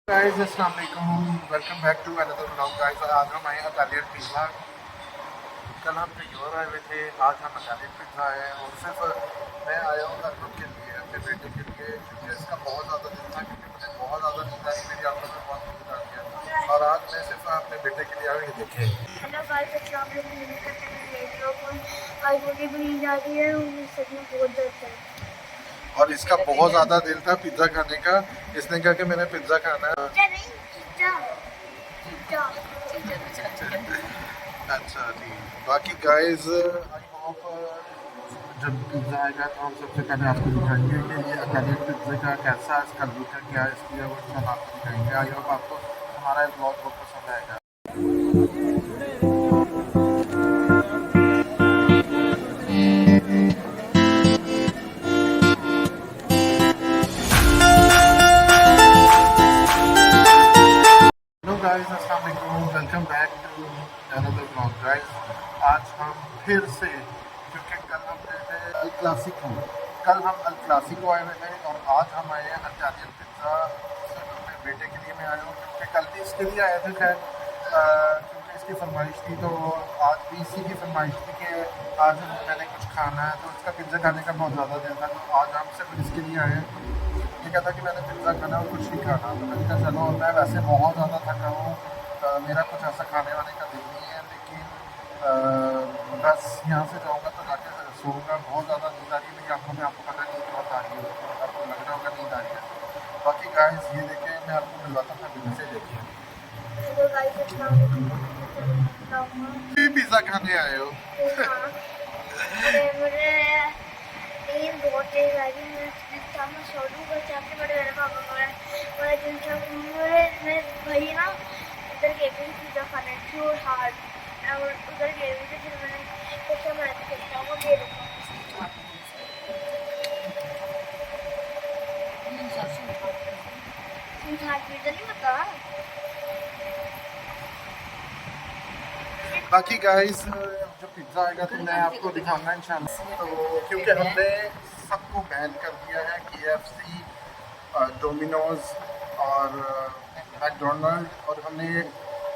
Guys अस्सलाम वालेकुम, welcome back to another vlog guys. आज हम आए इटालियन पिज़्ज़ा। कल हम प्योर आए हुए थे, आज हम इटालियन पिज़्ज़ा आए हैं। और सिर्फ मैं आया हूँ लखनऊ के लिए, अपने बेटे के लिए, क्योंकि इसका बहुत ज़्यादा दिल था, क्योंकि मुझे बहुत ज़्यादा नींद आई, मेरी आंखों में बहुत नींद आ गया। और आज मैं सिर्फ अपने बेटे के लिए आया हूँ, ये देखें। हेलो गाइस, अस्सलाम वालेकुम। उम्मीद करते हैं मेरे लोग आज मुझे भी नींद आ रही है और मुझे सच में बहुत दर्द है। और इसका बहुत ज़्यादा दिल था पिज़्ज़ा खाने का। इसने कहा कि मैंने पिज़्ज़ा खाना है। पिज्जा नहीं, पिज्जा पिज्जा। अच्छा जी। बाकी गाइस आई होप जब पिज़्ज़ा आएगा तो हम सबसे पहले आपको दिखाएंगे कि ये इटालियन पिज़्ज़ा का कैसा है, इसका लुक है, क्या है इसकी, और सब आपको दिखाएंगे। आई होप आपको हमारा इस ब्लॉग बहुत पसंद आएगा। हेलो गाइस, अस्सलाम वालेकुम, welcome back to another blog guys. आज हम फिर से, क्योंकि कल हम गए थे अल क्लासिको, कल हम अल क्लासिको आए हुए थे और आज हम आए हैं इटालियन पिज़्ज़ा। सिर्फ अपने बेटे के लिए मैं आया हूँ, क्योंकि कल भी इसके लिए आए थे खैर, क्योंकि इसकी फरमाइश थी, तो आज भी इसी की फरमाइश थी कि आज मैंने कुछ खाना है, तो इसका पिज़्ज़ा खाने का बहुत ज़्यादा दिल था, तो आज हम सिर्फ इसके लिए आए हैं। ये कहता कि मैंने पिज़्ज़ा खाना और कुछ नहीं खाना, तो मैंने कहा चलो। और मैं वैसे बहुत ज़्यादा थका हूँ, मेरा कुछ ऐसा खाने वाने का दिल नहीं है, लेकिन बस यहाँ से जाऊँगा तो जाके सोऊंगा। बहुत ज़्यादा नींद आ रही है मेरी आंखों में, आपको पता है नींद बहुत आ रही है, आपको लग रहा होगा नींद आ रही है। बाकी गाइस ये देखें, मैं आपको मिलवाता हूँ बिल से, देखिए। हेलो गाइस, अस्सलाम वालेकुम। पिज़्ज़ा खाने आए हो? हाँ, अरे मुझे नींद बहुत तेज आ रही है। मैं सो लूँगा जाके, बड़े मेरे पापा बड़ा दिन था। मेरे भाई ना उधर गए थे पिज़्ज़ा खाने, प्योर हार्ट, और उधर गए हुए थे। फिर मैंने सोचा मैं देखता हूँ, दे देता हूँ। हार्ट पिज़्ज़ा नहीं पता। बाकी गाइस जब पिज़्ज़ा आएगा तो मैं आपको दिखाऊंगा इंशाल्लाह। तो क्योंकि हमने सबको बैन कर दिया है, KFC, डोमिनोज और मैकडोनल्ड, और हमने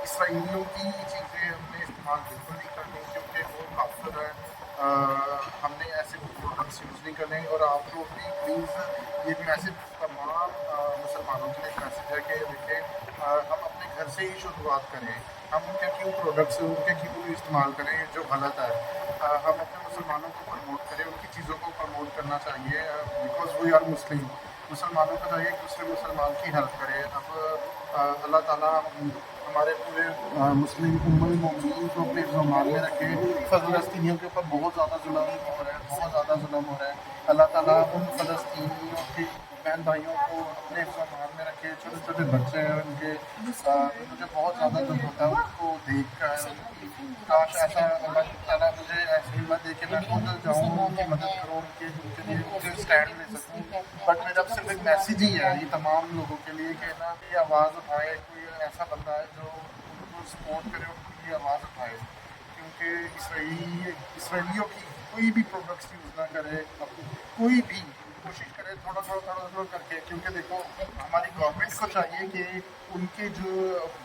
इसराइलियों की चीज़ें हमने इस्तेमाल बिल्कुल नहीं करनी, क्योंकि वो काफिर है। हमने ऐसे प्रोडक्ट्स यूज़ नहीं करने। और आप लोग भी प्लीज़, ये मैसेज तमाम मुसलमानों के लिए मैसेज है कि देखें, हम अपने घर से ही शुरुआत करें। हम उनके क्यों प्रोडक्ट्स उनके क्यों इस्तेमाल करें जो गलत है। हम अपने मुसलमानों को प्रमोट करें, उनकी चीज़ों को प्रमोट करना चाहिए, बिकॉज वी आर मुस्लिम। मुसलमानों को चाहिए कि दूसरे मुसलमान की हेल्प करें। अब अल्लाह ताला हमारे पूरे मुस्लिम उम्मल मोमिनीन को अपने ज़मान में रखे। फ़लस्तीनियों के ऊपर बहुत ज़्यादा जुल्म हो रहा है, बहुत ज़्यादा जुल्म हो रहा है। अल्लाह ताला उन फ़लस्तीनियों के बहन भाइयों को अपने ज़मान में रखे। छोटे छोटे बच्चे हैं उनके, मुझे बहुत ज़्यादा दुख होता है उनको देख कर। काश ऐसा अल्लाह ताला मुझे ऐसी हिम्मत दे कि मैं खुद जाऊँ, उनकी मदद करूँ, उनके लिए मुझे स्टैंड ले सकूँ। बट मेरा सिर्फ एक मैसेज ही है ये तमाम लोगों के लिए कि ना ये आवाज़ उठाए, कोई ऐसा बंदा है जो उनको सपोर्ट करे, उनकी ये आवाज़ उठाए। क्योंकि इसराइलियों की कोई भी प्रोडक्ट्स यूज़ ना करे, कोई भी कोशिश करे थोड़ा थोड़ा थोड़ा थोड़ा करके। क्योंकि देखो, हमारी गवर्नमेंट को चाहिए कि उनके जो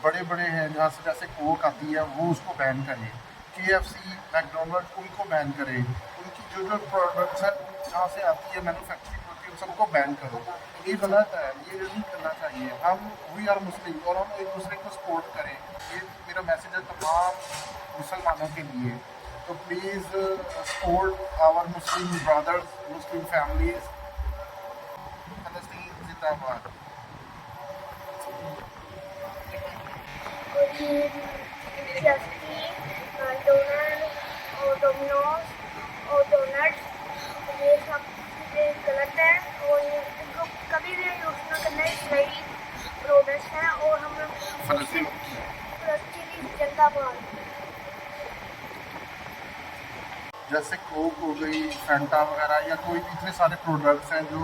बड़े बड़े हैं, जहाँ से जैसे कोक आती है, वो उसको बैन करे। KFC, मैकडोनल्ड, उनको बैन करे। उनकी जो जो प्रोडक्ट्स हैं जहाँ से आती है, मैन्युफैक्चरिंग होती है, उन सबको बैन करो। ये गलत है, ये नहीं करना चाहिए। हम वी आर मुस्लिम और हम एक दूसरे को सपोर्ट करें। ये मेरा मैसेज है तमाम मुसलमानों के लिए। तो please support our Muslim brothers, Muslim families. फलस्तीन जिंदाबाद। KFC, डोनल्ड और डोमिनोज और डोनट्स, ये सब चीज़ें गलत है और इनको कभी भी यूज़ ना करना है। सही प्रोडक्ट्स हैं और हम फलस्तीन फलस्तीनी जिंदाबाद। जैसे कोक हो गई, फैंटा वगैरह, या कोई भी इतने सारे प्रोडक्ट्स हैं जो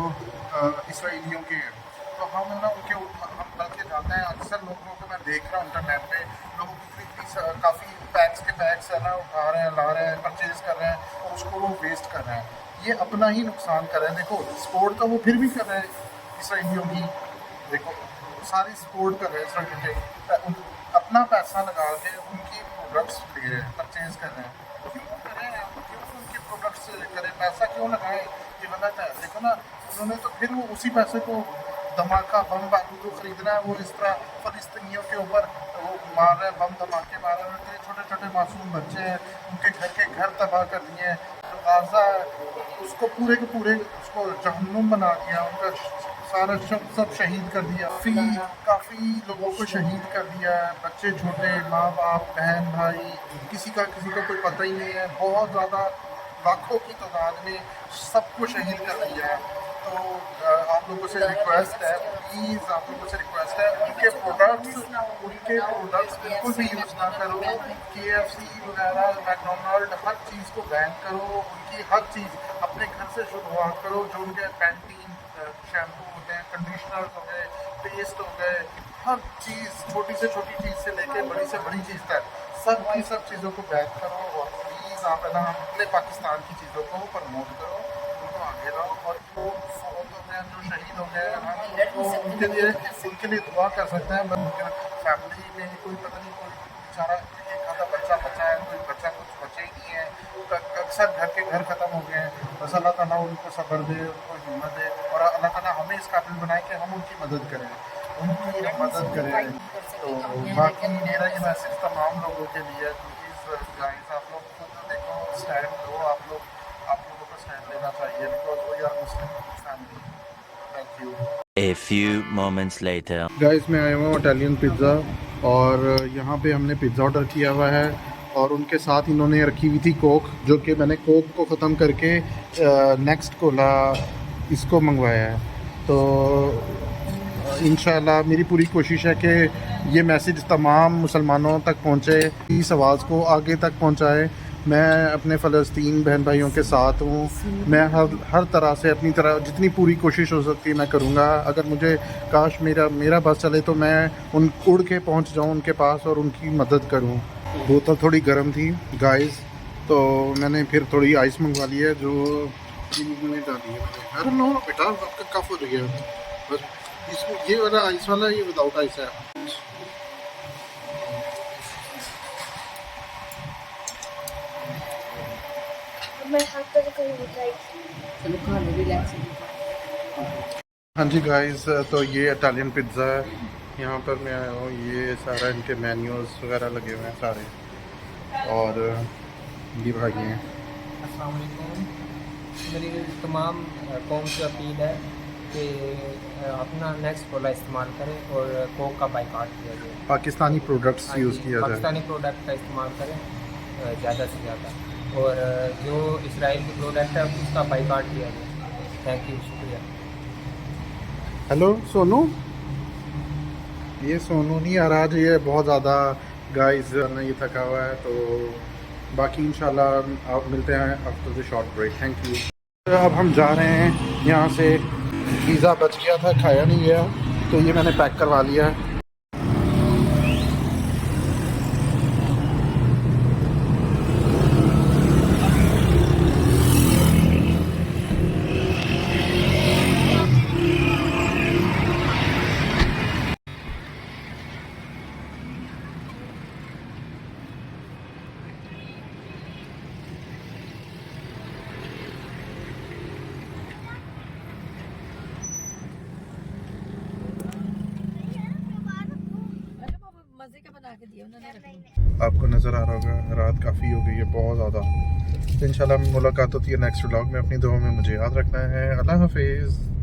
इसराइलियों के हैं। तो हम ना उनके हम बल्कि जाते हैं, अक्सर लोगों को मैं देख रहा हूँ इंटरनेट पे, लोग इतनी काफ़ी पैक्स के पैक्स है ना उठा रहे हैं, ला रहे हैं, परचेज कर रहे हैं, और उसको वो वेस्ट कर रहे हैं। ये अपना ही नुकसान कर रहे हैं। देखो, सपोर्ट तो वो फिर भी कर रहे हैं इसराइलियों की। देखो, सारी सपोर्ट कर रहे हैं इस लड़के अपना पैसा लगा के उनकी प्रोडक्ट्स ले रहे हैं, परचेज कर रहे हैं। क्यों करें, क्यों उनके प्रोडक्ट्स करें, पैसा क्यों लगाएं, ये गलत है। देखो ना, उन्होंने तो फिर वो उसी पैसे को धमाका बम बारूद जो खरीदना है वो इस तरह फलस्तीनियों के ऊपर वो मार रहे हैं, बम धमाके मार रहे हैं। इतने छोटे छोटे मासूम बच्चे हैं, उनके घर के घर तबाह कर दिए हैं। गाजा उसको पूरे के पूरे उसको जहन्नुम बना दिया, उनका सारा सब शहीद कर दिया। काफ़ी लोगों को शहीद कर दिया है, बच्चे छोटे, माँ बाप, बहन भाई, किसी का कोई पता ही नहीं है। बहुत ज़्यादा लाखों की तादाद में सबको शहीद कर दिया है। तो आप लोगों से रिक्वेस्ट है, प्लीज़ आप लोगों से रिक्वेस्ट है, उनके प्रोडक्ट्स बिल्कुल भी यूज़ ना करो। KFC वगैरह, मैकडोनल्ड, हर चीज़ को बैन करो। उनकी हर चीज़ अपने घर से शुरुआत करो। जो उनके पैंटीन शैम्पू होते हैं, कंडीशनर हो गए, पेस्ट हो गए, हर चीज़ छोटी से छोटी चीज़ से लेके बड़ी से बड़ी चीज़ तक सब चीज़ों को बैन करो। और प्लीज़ आप है ना अपने पाकिस्तान की चीज़ों को प्रमोट करो, उनको आगे लाओ। और जो फौत हो गए, जो शहीद हो गए, हम उनके लिए दुआ कर सकते हैं। बस उनके फैमिली में कोई पता नहीं, कोई बेचारा एक आधा बच्चा बचा है, कोई बच्चा कुछ बचे ही नहीं है। अक्सर घर के घर ख़त्म हो गए हैं। बस अल्लाह ताला उनको सब्र दे, उनको हिम्मत दे, और अल्लाह ताला हमें इस काबिल बनाए कि हम उनकी मदद करें, उनकी मदद करें। तो बाकी मेरा ये मैसेज तमाम लोगों के लिए, प्लीज़ गाइस आप लोग खुद देखो, स्टैंड लो। आप लोगों को स्टैंड लेना चाहिए, because we are Muslim family. Thank you. A few moments later. Guys मैं आया हूँ इटालियन पिज़्ज़ा, और यहाँ पे हमने पिज़्ज़ा ऑर्डर किया हुआ है, और उनके साथ इन्होंने रखी हुई थी कोक, जो कि मैंने कोक को ख़त्म करके नेक्स्ट कोला इसको मंगवाया है। तो इंशाल्लाह मेरी पूरी कोशिश है कि ये मैसेज तमाम मुसलमानों तक पहुँचे, इस आवाज़ को आगे तक पहुँचाए। मैं अपने फ़लस्तीन बहन भाइयों के साथ हूँ। मैं हर तरह से अपनी तरह जितनी पूरी कोशिश हो सकती है मैं करूँगा। अगर मुझे काश मेरा बस चले तो मैं उड़ के पहुँच जाऊँ उनके पास और उनकी मदद करूँ। बोतल थोड़ी गर्म थी गाइस, तो मैंने फिर थोड़ी आइस मंगवा ली है, जो मैंने डाली है। अरे नो बेटा, आपका कफ हो गया। बस इसको ये वाला आइस वाला, ये विदाउट आइस है। हाँ जी गाइस, तो ये इटालियन पिज़्ज़ा है। यहाँ पर मैं आया हूँ, ये सारा इनके मेन्यूज़ वगैरह लगे हुए हैं सारे, और ये भाई हैं। अस्सलाम वालेकुम। मेरी तमाम कौम से अपील है कि अपना नेक्स्ट कोला इस्तेमाल करें और कोक का बाइकाट किया जाए। पाकिस्तानी प्रोडक्ट्स यूज़ किया जाए, पाकिस्तानी प्रोडक्ट का इस्तेमाल करें ज़्यादा से ज़्यादा, और जो इसराइल की प्रोडक्ट है उसका बाइकाट किया जाए। थैंक यू, शुक्रिया। हेलो सोनू, ये सोनू नहीं आ रहा आज, ये बहुत ज़्यादा गाइस ये थका हुआ है। तो बाकी इंशाल्लाह आप मिलते हैं after the short break. Thank you. अब हम जा रहे हैं यहाँ से। पिज़्ज़ा बच गया था, खाया नहीं गया, तो ये मैंने पैक करवा लिया है। आपको नज़र आ रहा होगा रात काफ़ी हो गई है, बहुत ज़्यादा। तो इंशाल्लाह मुलाकात होती है नेक्स्ट व्लॉग में। अपनी दुआ में मुझे याद रखना है। अल्लाह हाफिज़।